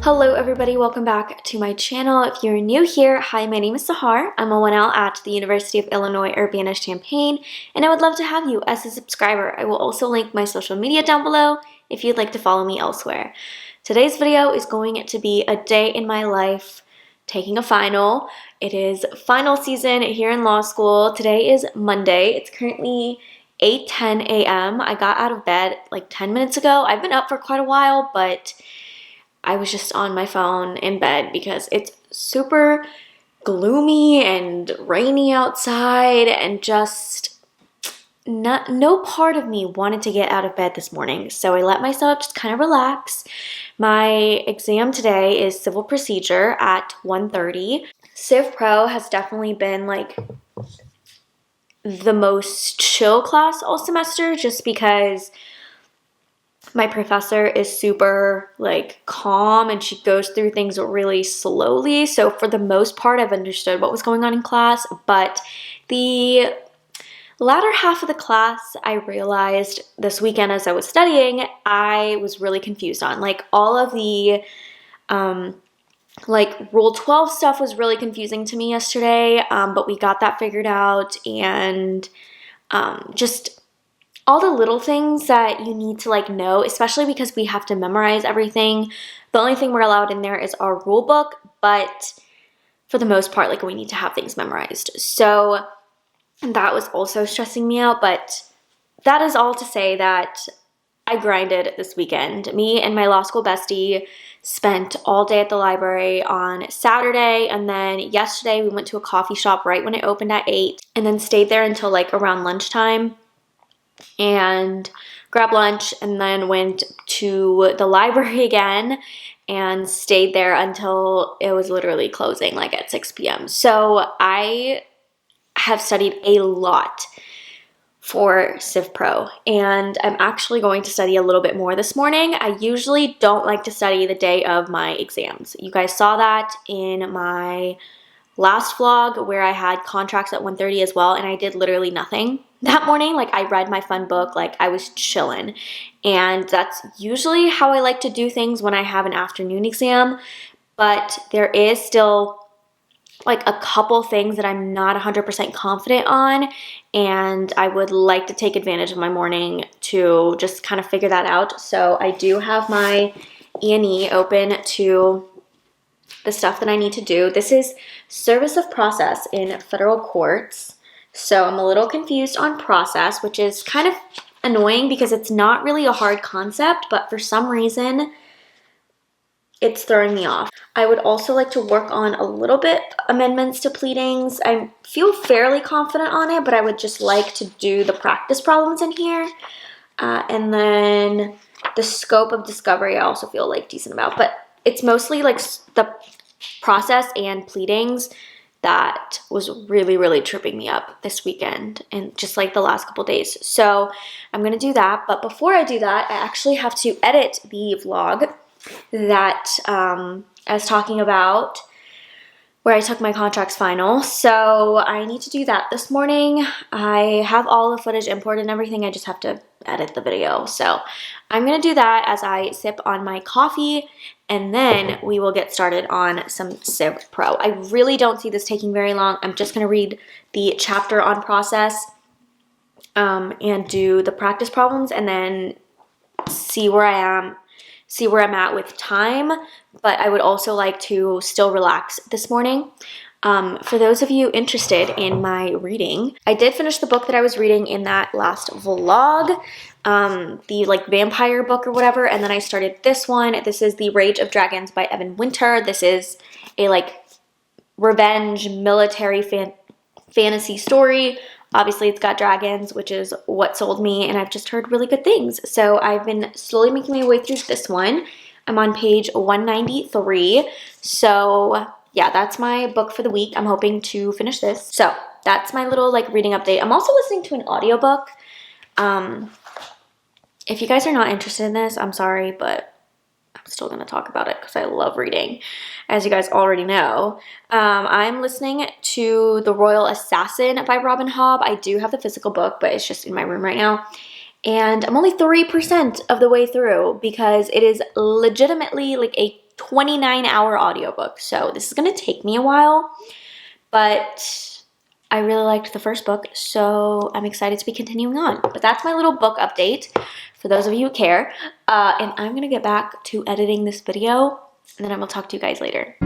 Hello everybody, welcome back to my channel. If you're new here, hi, my name is Sahar. I'm a 1L at the University of Illinois Urbana, Champaign, and I would love to have you as a subscriber. I will also link my social media down below if you'd like to follow me elsewhere. Today's video is going to be a day in my life taking a final. It is final season here in law school. Today is Monday. It's currently 8:10 a.m. I got out of bed like 10 minutes ago. I've been up for quite a while, but I was just on my phone in bed because it's super gloomy and rainy outside, and just no part of me wanted to get out of bed this morning. So I let myself just kind of relax. My exam today is civil procedure at 1:30. Civ Pro has definitely been like the most chill class all semester, just because my professor is super like calm and she goes through things really slowly. So for the most part, I've understood what was going on in class, but the latter half of the class, I realized this weekend as I was studying, I was really confused on. Like all of the like Rule 12 stuff was really confusing to me yesterday, but we got that figured out, and just all the little things that you need to like know, especially because we have to memorize everything. The only thing we're allowed in there is our rule book, but for the most part, like we need to have things memorized. So that was also stressing me out, but that is all to say that I grinded this weekend. Me and my law school bestie spent all day at the library on Saturday, and then yesterday we went to a coffee shop right when it opened at 8, and then stayed there until like around lunchtime and grabbed lunch, and then went to the library again and stayed there until it was literally closing, like at 6 p.m. So I have studied a lot for Civ Pro, and I'm actually going to study a little bit more this morning. I usually don't like to study the day of my exams. You guys saw that in my last vlog where I had contracts at 1:30 as well, and I did literally nothing that morning. Like I read my fun book, like I was chilling, and that's usually how I like to do things when I have an afternoon exam. But there is still like a couple things that I'm not 100% confident on, and I would like to take advantage of my morning to just kind of figure that out. So I do have my E&E open to the stuff that I need to do. This is service of process in federal courts. So I'm a little confused on process, which is kind of annoying because it's not really a hard concept, but for some reason it's throwing me off. I would also like to work on a little bit amendments to pleadings. I feel fairly confident on it, but I would just like to do the practice problems in here. And then the scope of discovery I also feel like decent about, but it's mostly like the process and pleadings that was really tripping me up this weekend and just like the last couple days. So I'm gonna do that, but before I do that, I actually have to edit the vlog that I was talking about where I took my contracts final. So I need to do that this morning. I have all the footage imported and everything. I just have to edit the video. So I'm gonna do that as I sip on my coffee, and then we will get started on some Civ Pro. I really don't see this taking very long. I'm just gonna read the chapter on process and do the practice problems, and then see where I'm at with time. But I would also like to still relax this morning. For those of you interested in my reading, I did finish the book that I was reading in that last vlog, the like vampire book or whatever, and then I started this one. This is The Rage of Dragons by Evan Winter. This is a like revenge military fantasy story. Obviously, it's got dragons, which is what sold me, and I've just heard really good things. So I've been slowly making my way through this one. I'm on page 193. So yeah, that's my book for the week. I'm hoping to finish this. So that's my little like reading update. I'm also listening to an audiobook. If you guys are not interested in this, I'm sorry, but I'm still going to talk about it because I love reading, as you guys already know. I'm listening to The Royal Assassin by Robin Hobb. I do have the physical book, but it's just in my room right now. And I'm only 3% of the way through because it is legitimately like a 29-hour audiobook. So this is going to take me a while, but I really liked the first book, so I'm excited to be continuing on. But that's my little book update for those of you who care. And I'm going to get back to editing this video, and then I will talk to you guys later.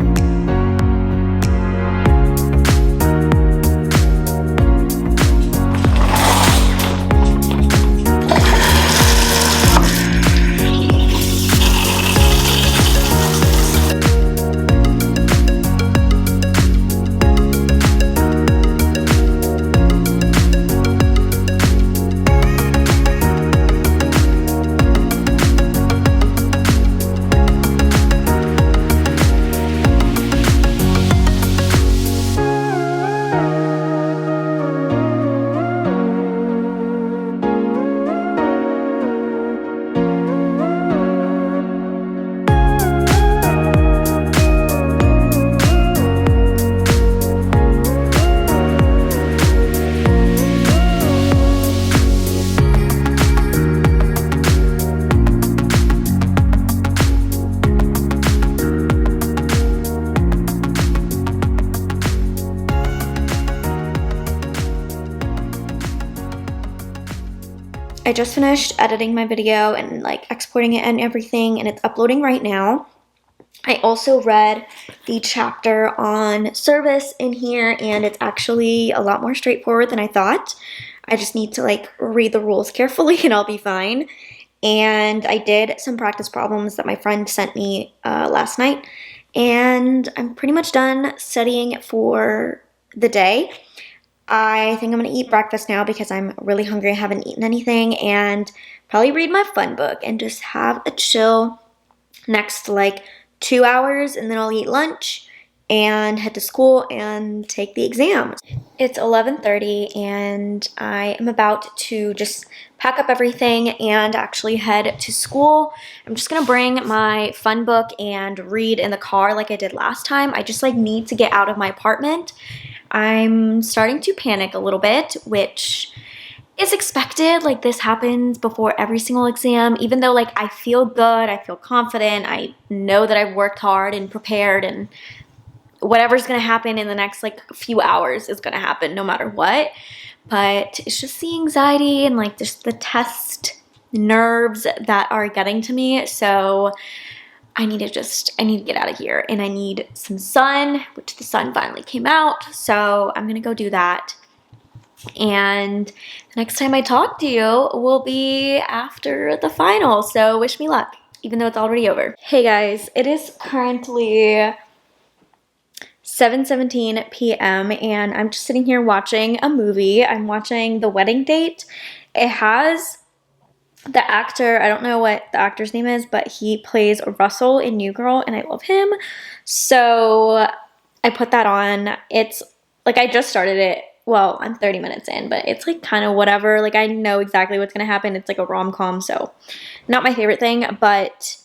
I just finished editing my video and like exporting it and everything, and it's uploading right now. I also read the chapter on service in here, and it's actually a lot more straightforward than I thought. I just need to like read the rules carefully and I'll be fine. And I did some practice problems that my friend sent me last night, and I'm pretty much done studying for the day. I think I'm going to eat breakfast now because I'm really hungry. I haven't eaten anything, and probably read my fun book and just have a chill next like 2 hours, and then I'll eat lunch and head to school and take the exam. It's 11:30 and I am about to just pack up everything and actually head to school. I'm just gonna bring my fun book and read in the car like I did last time. I just like need to get out of my apartment. I'm starting to panic a little bit, which is expected. Like this happens before every single exam, even though like I feel good, I feel confident, I know that I've worked hard and prepared, and whatever's gonna happen in the next like few hours is gonna happen no matter what. But it's just the anxiety and like just the test nerves that are getting to me. So I need to get out of here, and I need some sun, which the sun finally came out. So I'm gonna go do that. And the next time I talk to you will be after the final. So wish me luck, even though it's already over. Hey guys, it is currently 7:17 p.m. and I'm just sitting here watching a movie. I'm watching The Wedding Date. It has the actor, I don't know what the actor's name is, but he plays Russell in New Girl, and I love him. So I put that on. It's like I just started it. Well, I'm 30 minutes in, but it's like kind of whatever. Like I know exactly what's going to happen. It's like a rom-com, so not my favorite thing, but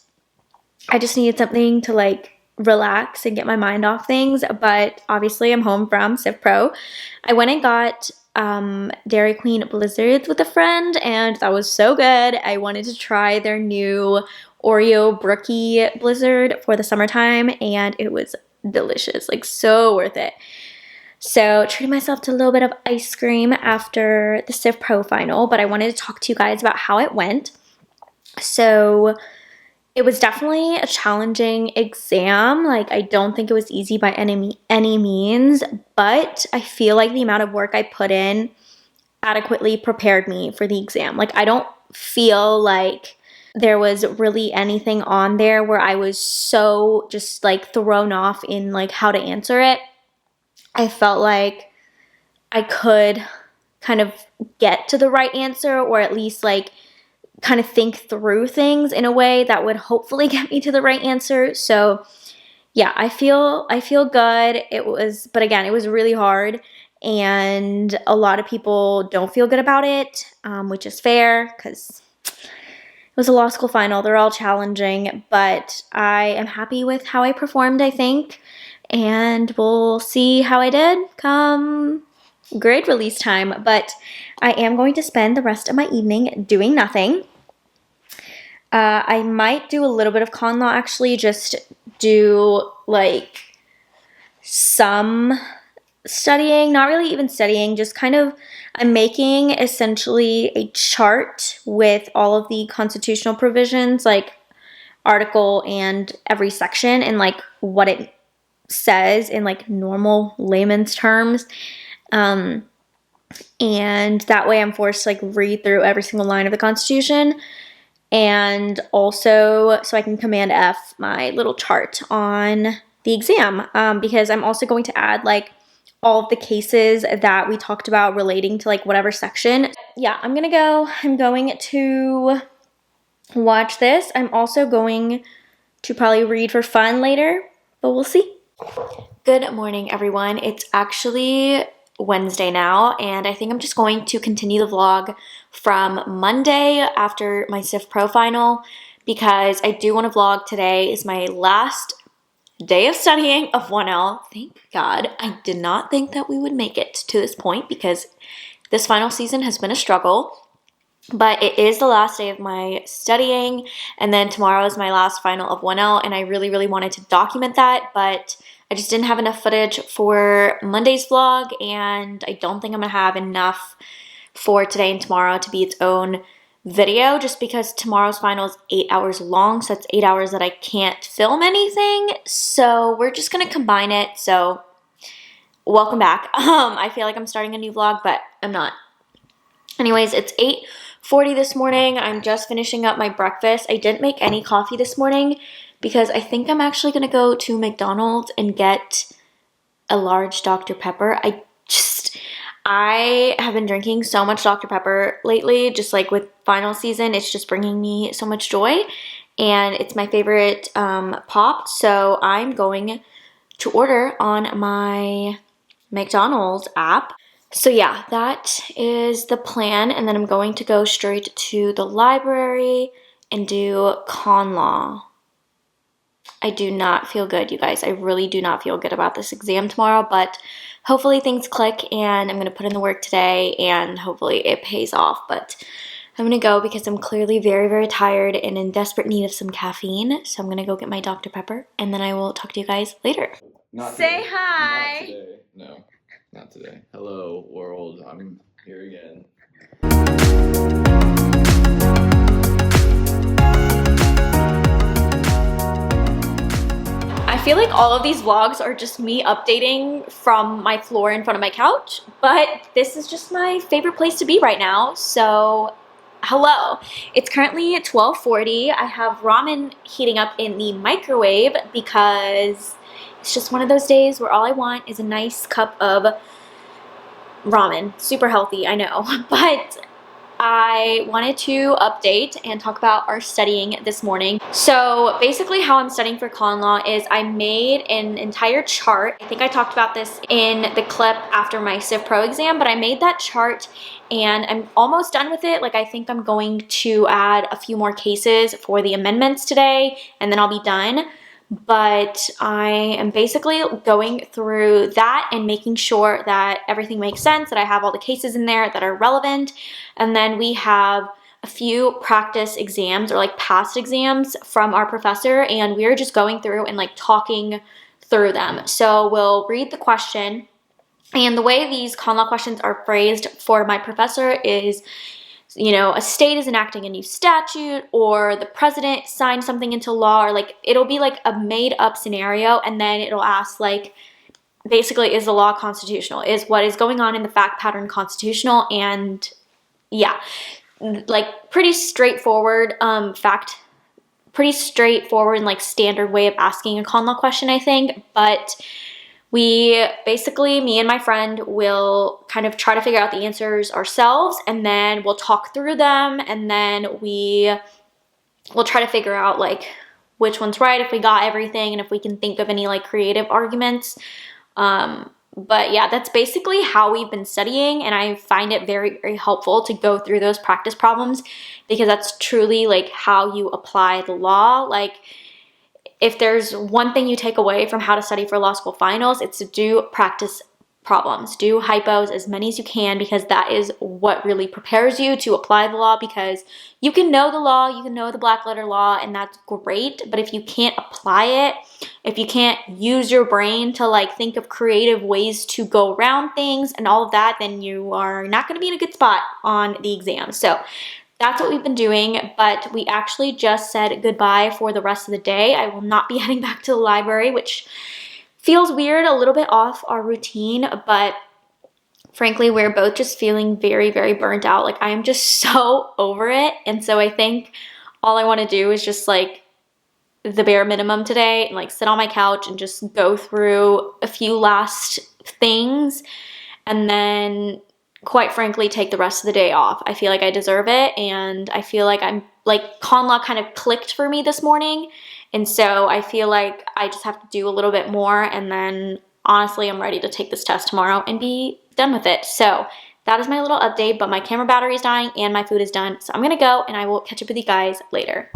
I just needed something to like relax and get my mind off things. But obviously I'm home from Civ Pro. I went and got Dairy Queen Blizzards with a friend, and that was so good. I wanted to try their new Oreo Brookie Blizzard for the summertime, and it was delicious, like so worth it. So treated myself to a little bit of ice cream after the Civ Pro final, but I wanted to talk to you guys about how it went. So it was definitely a challenging exam. Like I don't think it was easy by any means, but I feel like the amount of work I put in adequately prepared me for the exam. Like I don't feel like there was really anything on there where I was so just like thrown off in like how to answer it. I felt like I could kind of get to the right answer, or at least like kind of think through things in a way that would hopefully get me to the right answer. So yeah, I feel good. But again, it was really hard, and a lot of people don't feel good about it, which is fair because it was a law school final. They're all challenging, but I am happy with how I performed, I think, and we'll see how I did come grade release time. But I am going to spend the rest of my evening doing nothing. I might do a little bit of con law actually, just do like some studying, not really even studying, just kind of, I'm making essentially a chart with all of the constitutional provisions, like article and every section, and like what it says in like normal layman's terms. And that way I'm forced to like read through every single line of the Constitution, and also so I can Command F my little chart on the exam, because I'm also going to add like all of the cases that we talked about relating to like whatever section. Yeah, I'm going to watch this. I'm also going to probably read for fun later, but we'll see. Good morning, everyone. It's actually Wednesday now, and I think I'm just going to continue the vlog from Monday after my CIF Pro final, because I do want to vlog. Today is my last day of studying of 1L. Thank God. I did not think that we would make it to this point, because this final season has been a struggle. But it is the last day of my studying, and then tomorrow is my last final of 1L, and I really, really wanted to document that, but I just didn't have enough footage for Monday's vlog, and I don't think I'm going to have enough for today and tomorrow to be its own video, just because tomorrow's final is 8 hours long, so that's 8 hours that I can't film anything, so we're just going to combine it. So welcome back. I feel like I'm starting a new vlog, but I'm not. Anyways, it's 8:40 this morning. I'm just finishing up my breakfast. I didn't make any coffee this morning because I think I'm actually going to go to McDonald's and get a large Dr. Pepper. I have been drinking so much Dr. Pepper lately, just like with final season. It's just bringing me so much joy, and it's my favorite pop. So I'm going to order on my McDonald's app. So yeah, that is the plan, and then I'm going to go straight to the library and do con law. I do not feel good, you guys. I really do not feel good about this exam tomorrow, but hopefully things click, and I'm going to put in the work today, and hopefully it pays off. But I'm going to go because I'm clearly very, very tired and in desperate need of some caffeine. So I'm going to go get my Dr. Pepper, and then I will talk to you guys later. Say hi. Not today. No, not today. Hello, world. I'm here again. I feel like all of these vlogs are just me updating from my floor in front of my couch, but this is just my favorite place to be right now. So hello. It's currently 12:40. I have ramen heating up in the microwave because it's just one of those days where all I want is a nice cup of ramen. Super healthy, I know, but I wanted to update and talk about our studying this morning. So basically how I'm studying for con law is I made an entire chart. I think I talked about this in the clip after my Civ Pro exam, but I made that chart and I'm almost done with it. Like, I think I'm going to add a few more cases for the amendments today, and then I'll be done. But I am basically going through that and making sure that everything makes sense, that I have all the cases in there that are relevant. And then we have a few practice exams, or like past exams from our professor, and we're just going through and like talking through them. So we'll read the question, and the way these con law questions are phrased for my professor is, you know, a state is enacting a new statute, or the president signed something into law, or like it'll be like a made up scenario, and then it'll ask like, basically, is the law constitutional? Is what is going on in the fact pattern constitutional? And yeah, like pretty straightforward pretty straightforward and like standard way of asking a con law question, I think. But we basically, me and my friend will kind of try to figure out the answers ourselves, and then we'll talk through them, and then we'll try to figure out like which one's right, if we got everything, and if we can think of any like creative arguments. But yeah, that's basically how we've been studying, and I find it very, very helpful to go through those practice problems, because that's truly like how you apply the law. Like, if there's one thing you take away from how to study for law school finals, it's to do practice problems. Do hypos as many as you can, because that is what really prepares you to apply the law, because you can know the law, you can know the black letter law, and that's great, but if you can't apply it, if you can't use your brain to like think of creative ways to go around things and all of that, then you are not going to be in a good spot on the exam. So that's what we've been doing, but we actually just said goodbye for the rest of the day. I will not be heading back to the library, which feels weird, a little bit off our routine, but frankly, we're both just feeling very, very burnt out. Like, I am just so over it. And so I think all I want to do is just like the bare minimum today and like sit on my couch and just go through a few last things, and then quite frankly take the rest of the day off. I feel like I deserve it, and I feel like I'm like con law kind of clicked for me this morning, and so I feel like I just have to do a little bit more, and then honestly I'm ready to take this test tomorrow and be done with it. So that is my little update, but my camera battery is dying and my food is done, so I'm gonna go and I will catch up with you guys later.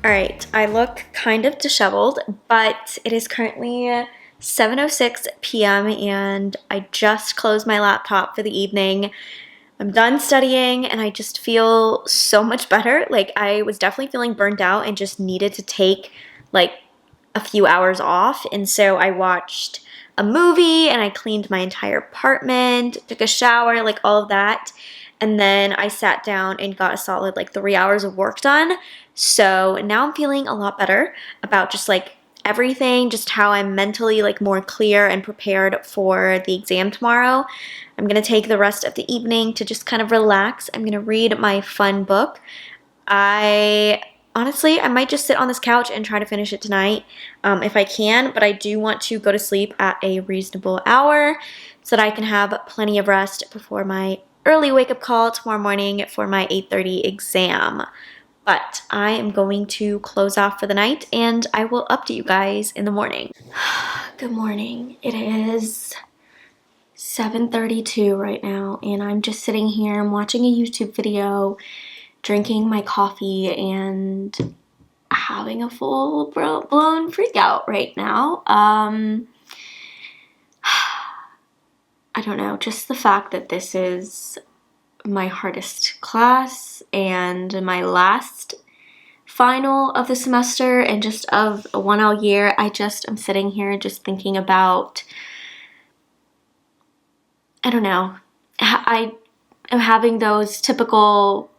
All right, I look kind of disheveled, but it is currently 7:06 p.m. and I just closed my laptop for the evening. I'm done studying and I just feel so much better. Like, I was definitely feeling burnt out and just needed to take like a few hours off. And so I watched a movie and I cleaned my entire apartment, took a shower, like all of that. And then I sat down and got a solid like 3 hours of work done. So now I'm feeling a lot better about just like everything, just how I'm mentally like more clear and prepared for the exam tomorrow. I'm going to take the rest of the evening to just kind of relax. I'm going to read my fun book. Honestly, I might just sit on this couch and try to finish it tonight if I can, but I do want to go to sleep at a reasonable hour so that I can have plenty of rest before my early wake-up call tomorrow morning for my 8:30 exam. But I am going to close off for the night and I will update you guys in the morning. Good morning. It is 7:32 right now and I'm just sitting here, I'm watching a YouTube video, drinking my coffee, and having a full-blown freak out right now. I don't know, just the fact that this is my hardest class and my last final of the semester and just of a 1L year, I'm sitting here just thinking about, I don't know, I am having those typical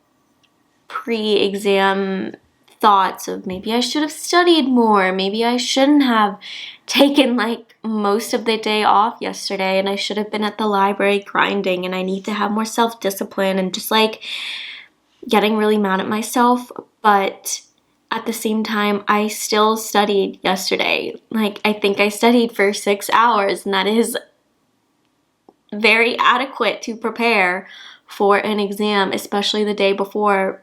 pre-exam thoughts of maybe I should have studied more, maybe I shouldn't have taken like most of the day off yesterday and I should have been at the library grinding, and I need to have more self-discipline, and just like getting really mad at myself. But at the same time, I still studied yesterday. Like, I think I studied for 6 hours, and that is very adequate to prepare for an exam, especially the day before.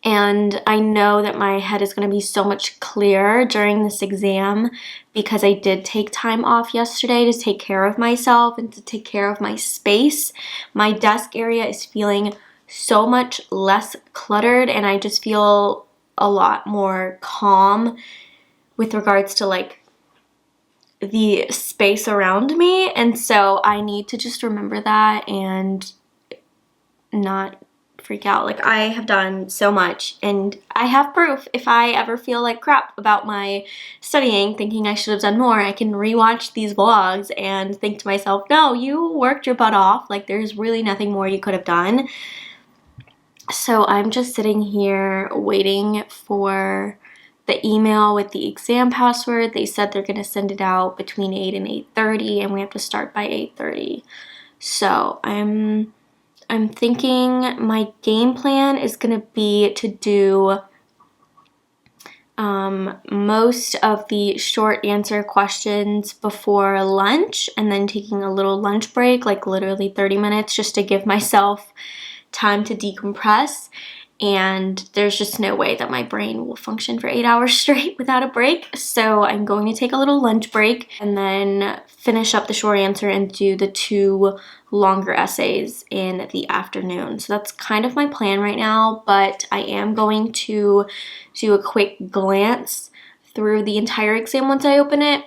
And I know that my head is going to be so much clearer during this exam because I did take time off yesterday to take care of myself and to take care of my space. My desk area is feeling so much less cluttered, and I just feel a lot more calm with regards to like the space around me. And so I need to just remember that and not freak out. Like, I have done so much and I have proof. If I ever feel like crap about my studying, thinking I should have done more, I can rewatch these vlogs and think to myself, no, you worked your butt off. Like, there's really nothing more you could have done. So I'm just sitting here waiting for the email with the exam password. They said they're going to send it out between 8 and 8:30 and we have to start by 8:30. So I'm I'm thinking my game plan is gonna be to do most of the short answer questions before lunch and then taking a little lunch break, like literally 30 minutes, just to give myself time to decompress. And there's just no way that my brain will function for 8 hours straight without a break. So I'm going to take a little lunch break and then finish up the short answer and do the 2 longer essays in the afternoon. So that's kind of my plan right now, but I am going to do a quick glance through the entire exam once I open it,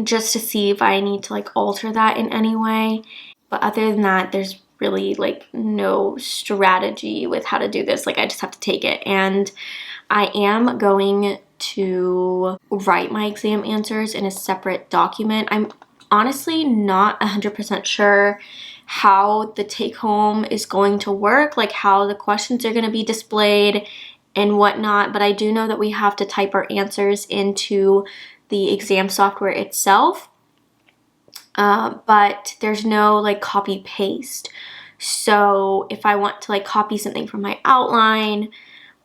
just to see if I need to like alter that in any way. But other than that, there's really like no strategy with how to do this. Like I just have to take it. And I am going to write my exam answers in a separate document. I'm honestly not 100% sure how the take home is going to work, like how the questions are going to be displayed and whatnot, but I do know that we have to type our answers into the exam software itself, but there's no like copy paste. So if I want to like copy something from my outline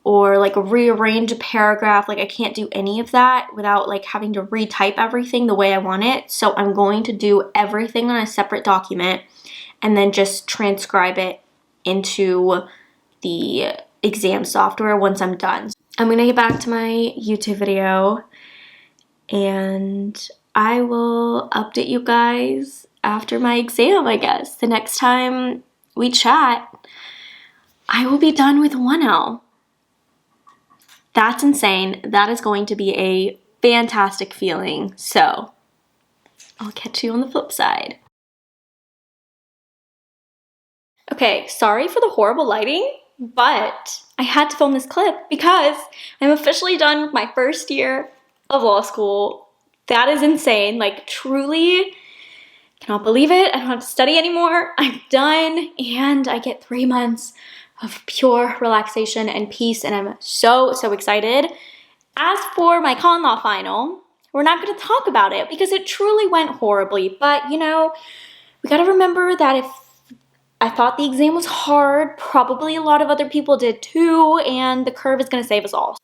or like rearrange a paragraph, like I can't do any of that without like having to retype everything the way I want it. So I'm going to do everything on a separate document and then just transcribe it into the exam software once I'm done. I'm gonna get back to my YouTube video and I will update you guys after my exam, I guess. The next time we chat, I will be done with 1L. That's insane. That is going to be a fantastic feeling. So I'll catch you on the flip side. Okay, sorry for the horrible lighting, but I had to film this clip because I'm officially done with my first year of law school. That is insane. Like, truly, cannot believe it. I don't have to study anymore. I'm done, and I get 3 months of pure relaxation and peace, and I'm so, so excited. As for my con law final, we're not going to talk about it because it truly went horribly, but, you know, we got to remember that if I thought the exam was hard, probably a lot of other people did too, and the curve is going to save us all.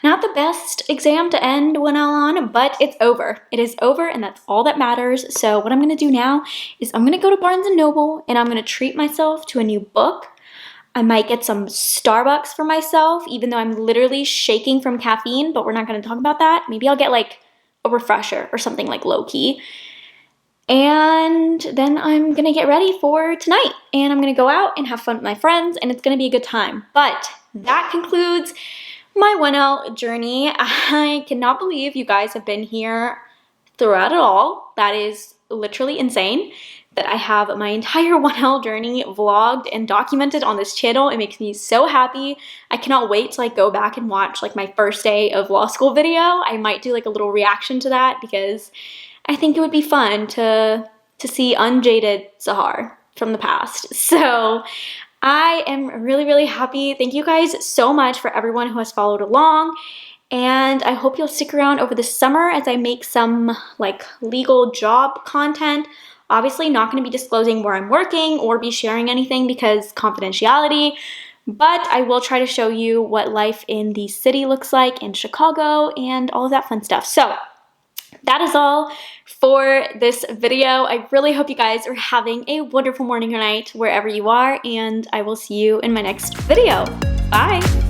Not the best exam to end 1L on, but it's over. It is over, and that's all that matters. So what I'm going to do now is I'm going to go to Barnes & Noble, and I'm going to treat myself to a new book. I might get some Starbucks for myself, even though I'm literally shaking from caffeine, but we're not going to talk about that. Maybe I'll get like a refresher or something like low-key. And then I'm gonna get ready for tonight, and I'm gonna go out and have fun with my friends, and it's gonna be a good time. But that concludes my 1L journey. I cannot believe you guys have been here throughout it all. That is literally insane that I have my entire 1L journey vlogged and documented on this channel. It makes me so happy. I cannot wait to like go back and watch like my first day of law school video. I might do like a little reaction to that because I think it would be fun to see unjaded Sahar from the past. So I am really, really happy. Thank you guys so much for everyone who has followed along. And I hope you'll stick around over the summer as I make some like legal job content. Obviously not going to be disclosing where I'm working or be sharing anything because confidentiality. But I will try to show you what life in the city looks like in Chicago and all of that fun stuff. So that is all for this video. I really hope you guys are having a wonderful morning or night wherever you are, and I will see you in my next video. Bye!